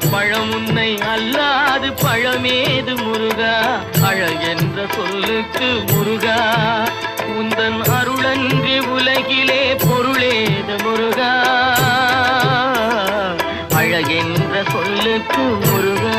பழம் உன்னை அல்லாது பழமேது முருகா அழகென்ற சொல்லுக்கு முருகா உந்தன் அருளன்றி உலகிலே பொருளேது முருகா அழகென்ற சொல்லுக்கு முருகா